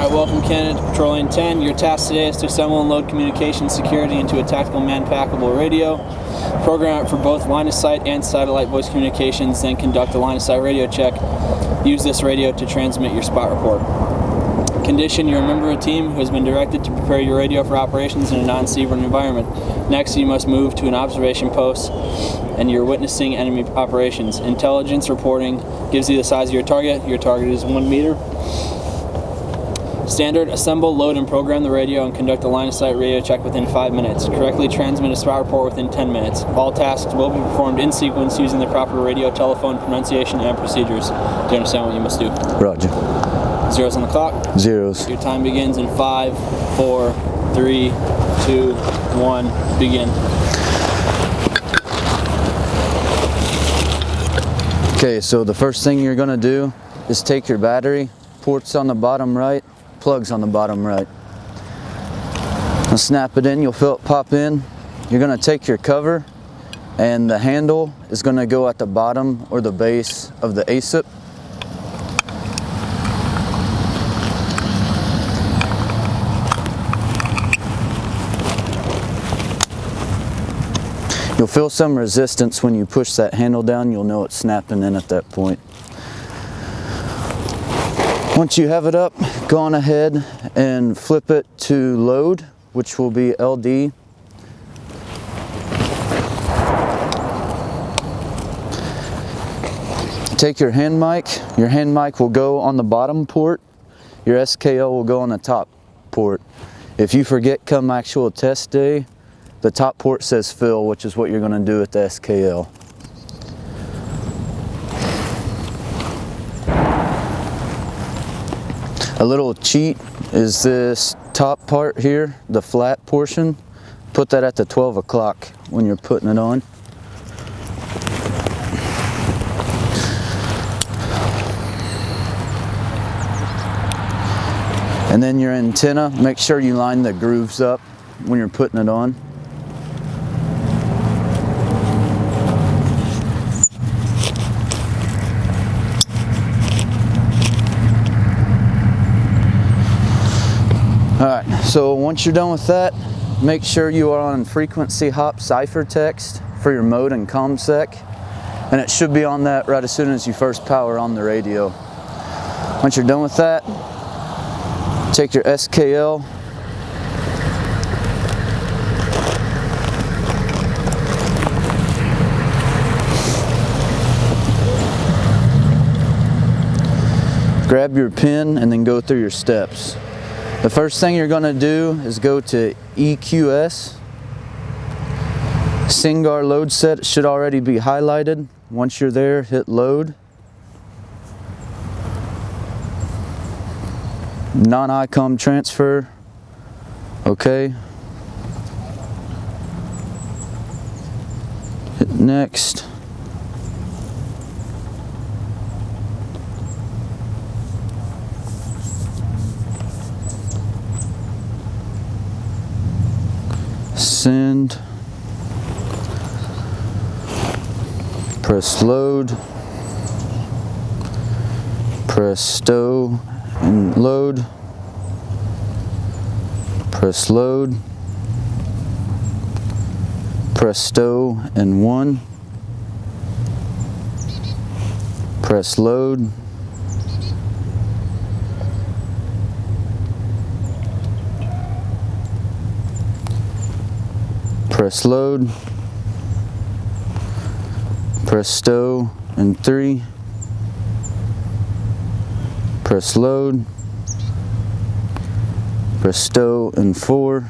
Alright, welcome Canada to Patrol Lane 10. Your task today is to assemble and load communication security into a tactical man-packable radio. Program it for both line of sight and satellite voice communications, then conduct a line of sight radio check. Use this radio to transmit your spot report. Condition: you're a member of a team who has been directed to prepare your radio for operations in a non-SEBRN environment. Next, you must move to an observation post and you're witnessing enemy operations. Intelligence reporting gives you the size of your target. Your target is 1 meter. Standard: assemble, load, and program the radio and conduct a line of sight radio check within 5 minutes. Correctly transmit a spot report within 10 minutes. All tasks will be performed in sequence using the proper radio, telephone pronunciation, and procedures. Do you understand what you must do? Roger. Zeros on the clock. Zeros. Your time begins in 5, 4, 3, 2, 1, begin. Okay, so the first thing you're gonna do is take your battery, ports on the bottom right, plugs on the bottom right. I'll snap it in, you'll feel it pop in. You're gonna take your cover and the handle is gonna go at the bottom or the base of the ASIP. You'll feel some resistance when you push that handle down. You'll know it's snapping in at that point. Once you have it up, go on ahead and flip it to load, which will be LD. Take your hand mic. Your hand mic will go on the bottom port. Your SKL will go on the top port. If you forget come actual test day, the top port says fill, which is what you're going to do with the SKL. A little cheat is this top part here, the flat portion. Put that at the 12 o'clock when you're putting it on. And then your antenna, make sure you line the grooves up when you're putting it on. Alright, so once you're done with that, make sure you are on frequency hop ciphertext for your mode and ComSec, and it should be on that right as soon as you first power on the radio. Once you're done with that, take your SKL, grab your pin and then go through your steps. The first thing you're going to do is go to EQS. SINGAR load set should already be highlighted. Once you're there, hit load. Non-ICOM transfer. Okay. Hit next. Send, press load, press stow and load, press load, press stow and 1, press load, press load, press stow and 3, press load, press stow and 4,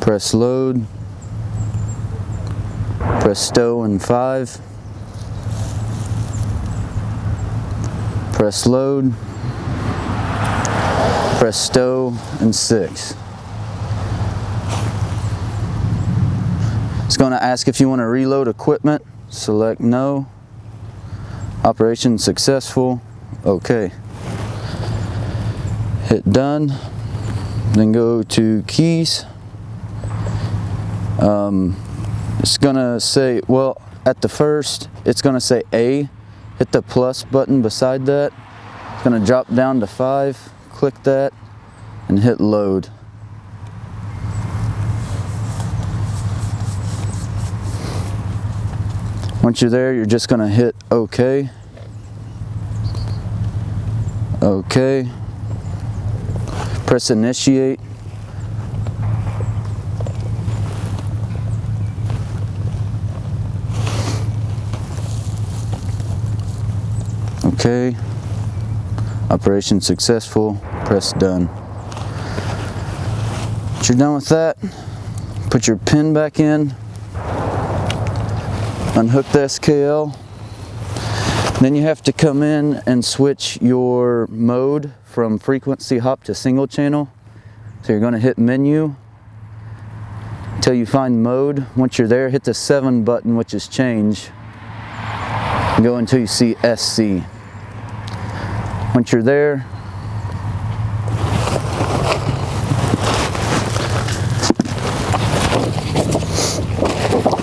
press load, press stow and 5, press load, press stow and 6. It's going to ask if you want to reload equipment. Select no. Operation successful. Okay. Hit done. Then go to keys. It's going to say, well, at the first, it's going to say A. Hit the plus button beside that. It's gonna drop down to 5, click that, and hit load. Once you're there, you're just gonna hit OK. OK. Press initiate. OK. Operation successful. Press done. Once you're done with that, put your pin back in. Unhook the SKL. Then you have to come in and switch your mode from frequency hop to single channel. So you're going to hit menu until you find mode. Once you're there, hit the 7 button, which is change. Go until you see SC. Once you're there,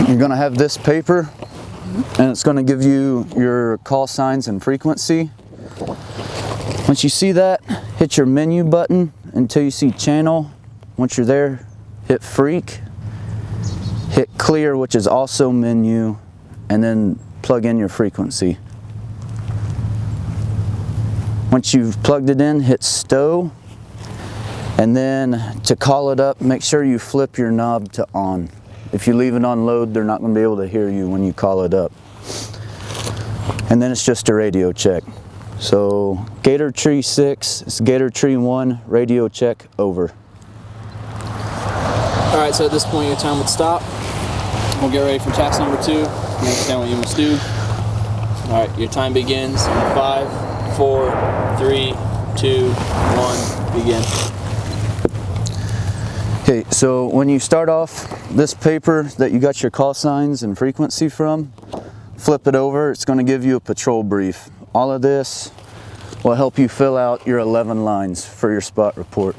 you're going to have this paper, and it's going to give you your call signs and frequency. Once you see that, hit your menu button until you see channel. Once you're there, hit freak, hit clear, which is also menu, and then plug in your frequency. Once you've plugged it in, hit stow, and then to call it up, make sure you flip your knob to on. If you leave it on load, they're not going to be able to hear you when you call it up. And then it's just a radio check. So Gator Tree 6, it's Gator Tree 1, radio check over. Alright, so at this point your time would stop. We'll get ready for task number 2. You understand what you must do. Alright, your time begins in 5, 4, 3, 2, 1, begin. Okay, so when you start off, this paper that you got your call signs and frequency from, flip it over, it's going to give you a patrol brief. All of this will help you fill out your 11 lines for your spot report.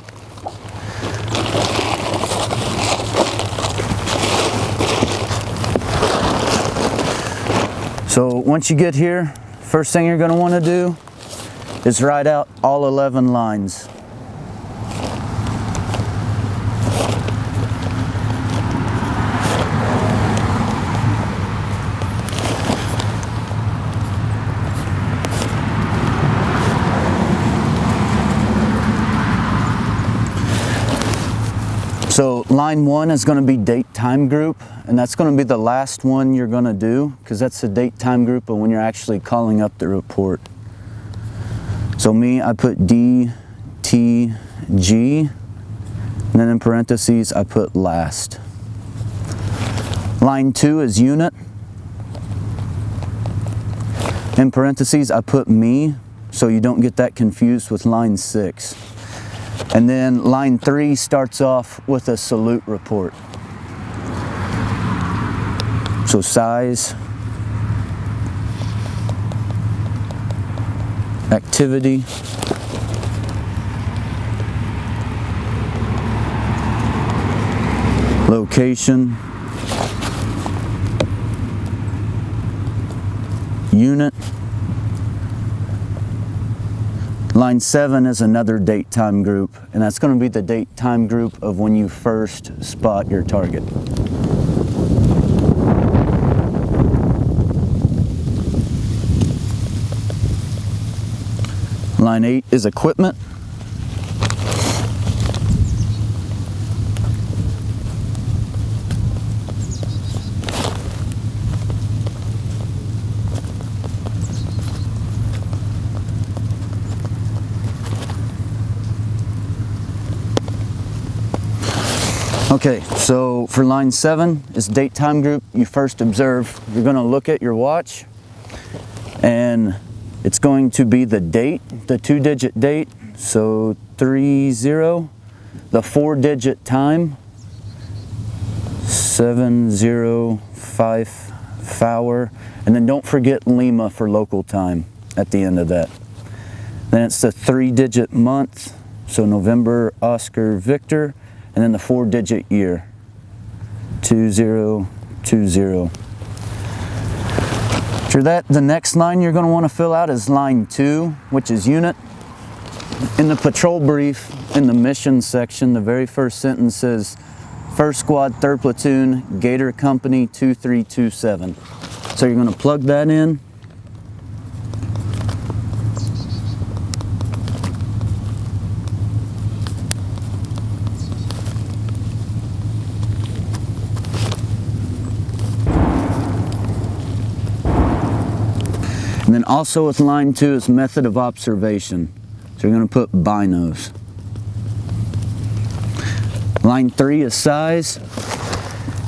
So once you get here, first thing you're going to want to do is write out all 11 lines. So line 1 is going to be date time group, and that's going to be the last one you're going to do, because that's the date time group of when you're actually calling up the report. So me, I put D, T, G, and then in parentheses I put last. Line 2 is unit. In parentheses I put me, so you don't get that confused with line 6. And then line 3 starts off with a salute report. So size, activity, location, unit. Line 7 is another date time group, and that's going to be the date time group of when you first spot your target. Line 8 is equipment. Okay, so for line 7 is date time group. You first observe, you're going to look at your watch, and it's going to be the date, the 2-digit date, so 30, the 4-digit time, 705 hour, and then don't forget Lima for local time at the end of that. Then it's the 3-digit month, so November, Oscar, Victor, and then the 4-digit year, 2020. Once After that, the next line you're going to want to fill out is line 2, which is unit. In the patrol brief, in the mission section, the very first sentence says, 1st Squad, 3rd Platoon, Gator Company 2327. So you're going to plug that in. And then also with line 2 is method of observation. So you're going to put binos. Line 3 is size.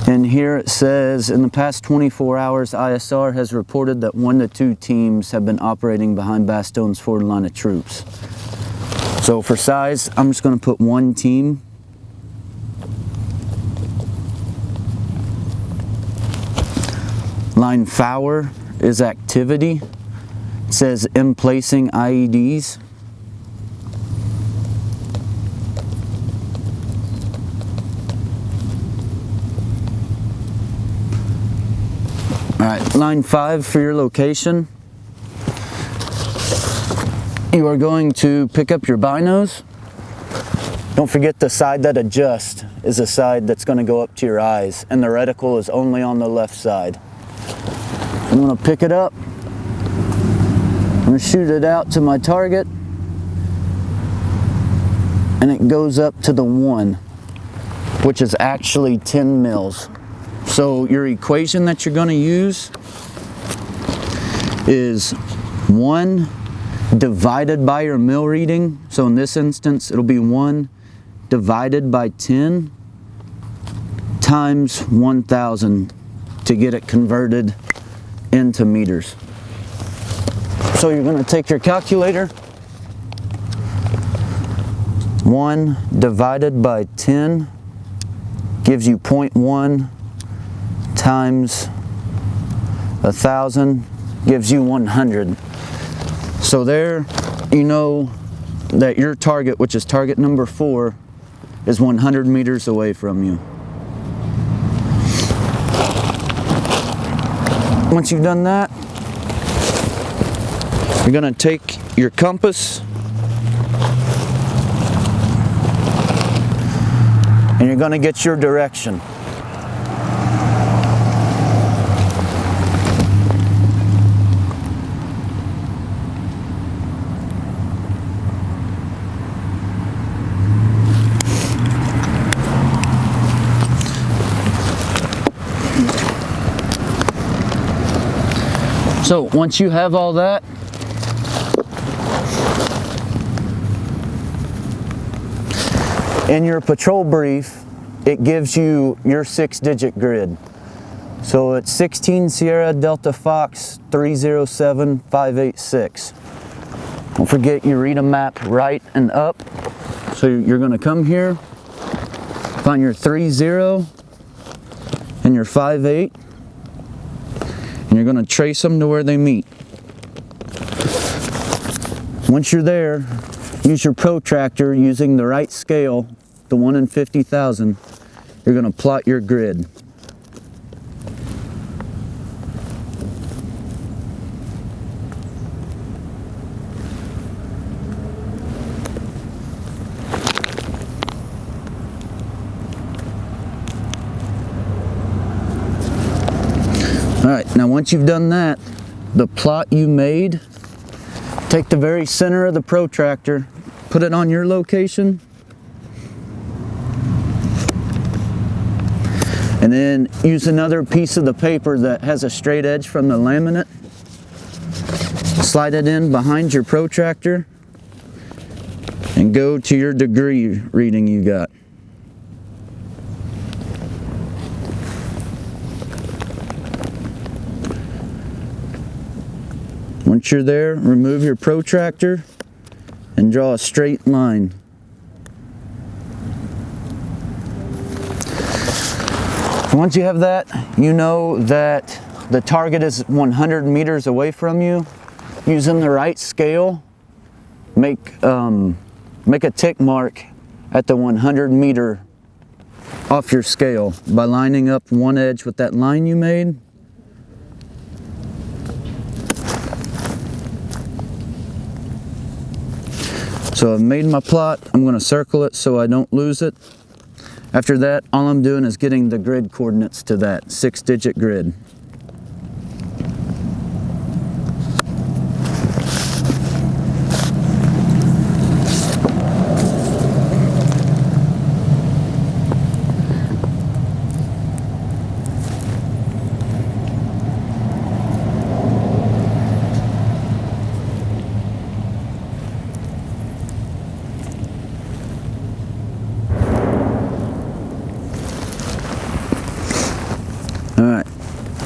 And here it says, in the past 24 hours, ISR has reported that 1 to 2 teams have been operating behind Bastogne's forward line of troops. So for size, I'm just going to put 1 team. Line FOUR is activity. It says emplacing IEDs. Alright, line 5 for your location. You are going to pick up your binos. Don't forget the side that adjusts is a side that's going to go up to your eyes, and the reticle is only on the left side. I'm going to pick it up. I'm going to shoot it out to my target, and it goes up to the 1, which is actually 10 mils. So your equation that you're going to use is 1 divided by your mil reading. So in this instance, it'll be 1 divided by 10 times 1,000 to get it converted into meters. So you're going to take your calculator. 1 divided by 10 gives you 0.1 times 1,000 gives you 100. So there you know that your target, which is target number 4, is 100 meters away from you. Once you've done that, you're going to take your compass and you're going to get your direction. So once you have all that, in your patrol brief, it gives you your 6-digit grid. So it's 16 Sierra Delta Fox 307586. Don't forget you read a map right and up. So you're going to come here, find your 30 and your 58, and you're going to trace them to where they meet. Once you're there, use your protractor using the right scale, the 1 in 50,000. You're going to plot your grid. Alright, now once you've done that, the plot you made, take the very center of the protractor, put it on your location, and then use another piece of the paper that has a straight edge from the laminate, slide it in behind your protractor, and go to your degree reading you got. Once you're there, remove your protractor and draw a straight line. Once you have that, you know that the target is 100 meters away from you. Using the right scale, make a tick mark at the 100 meter off your scale by lining up one edge with that line you made. So I've made my plot. I'm going to circle it so I don't lose it. After that, all I'm doing is getting the grid coordinates to that 6-digit grid.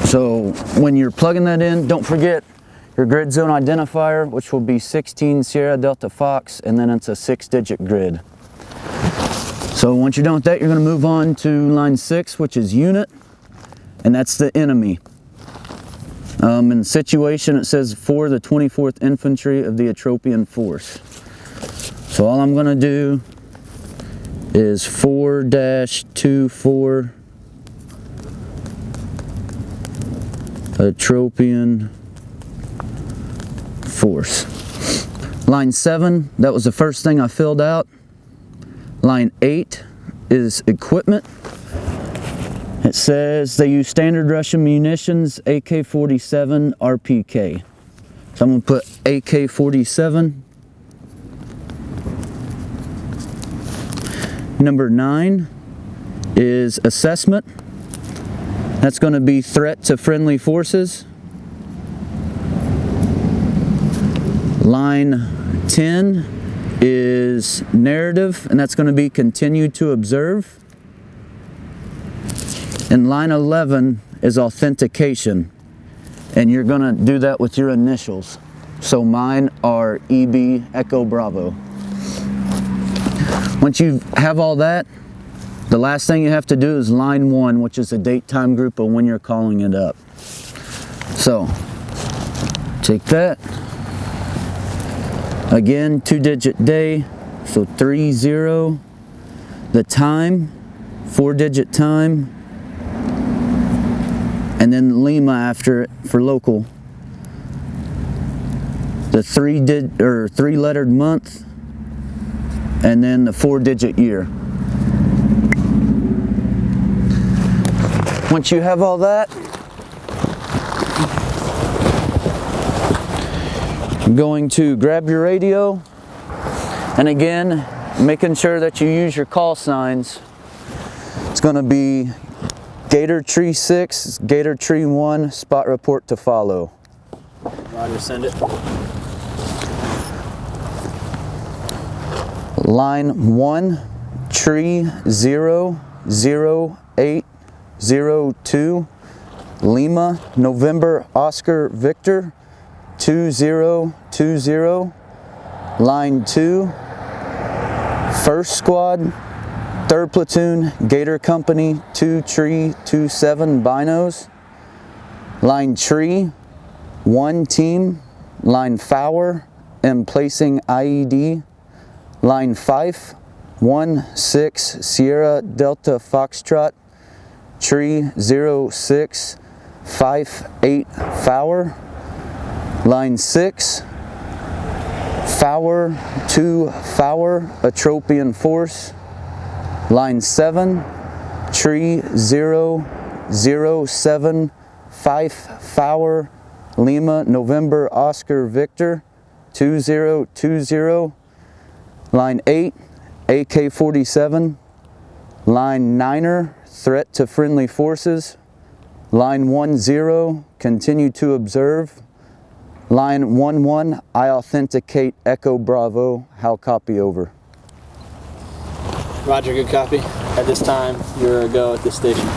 So when you're plugging that in, don't forget your grid zone identifier, which will be 16 Sierra Delta Fox, and then it's a 6-digit grid. So once you're done with that, you're going to move on to line 6, which is unit, and that's the enemy. In the situation, it says for the 24th Infantry of the Atropian Force. So all I'm going to do is 4-24 Atropian Force. Line 7, that was the first thing I filled out. Line 8 is equipment. It says they use standard Russian munitions, AK-47 RPK. So I'm going to put AK-47. Number 9 is assessment. That's going to be threat to friendly forces. Line 10 is narrative, and that's going to be continue to observe. And line 11 is authentication, and you're going to do that with your initials. So mine are EB Echo Bravo. Once you have all that, the last thing you have to do is line 1, which is a date time group of when you're calling it up. So take that. Again, 2-digit day, so 30. The time, 4-digit time, and then Lima after it for local. The 3-lettered month, and then the 4-digit year. Once you have all that, I'm going to grab your radio, and again, making sure that you use your call signs. It's going to be Gator Tree 6, Gator Tree 1, spot report to follow. Roger, send it. Line 1, Tree 00802, Lima, November, Oscar, Victor, 2020. Line 2, 1st Squad, 3rd Platoon, Gator Company, 2 Tree 27 Binos. Line Tree, 1 Team. Line Fower, am placing IED. Line 5, 1-6 Sierra Delta Foxtrot, Tree 0658 Fower. Line 6, Fower 2 Fower, Atropian Force. Line 7, Tree 0075 Fower, Lima, November, Oscar, Victor, 2020. Line 8, AK-47. Line 9er, threat to friendly forces. Line 10, continue to observe. Line 11, I authenticate Echo Bravo. How copy over? Roger, good copy. At this time, you're a go at this station.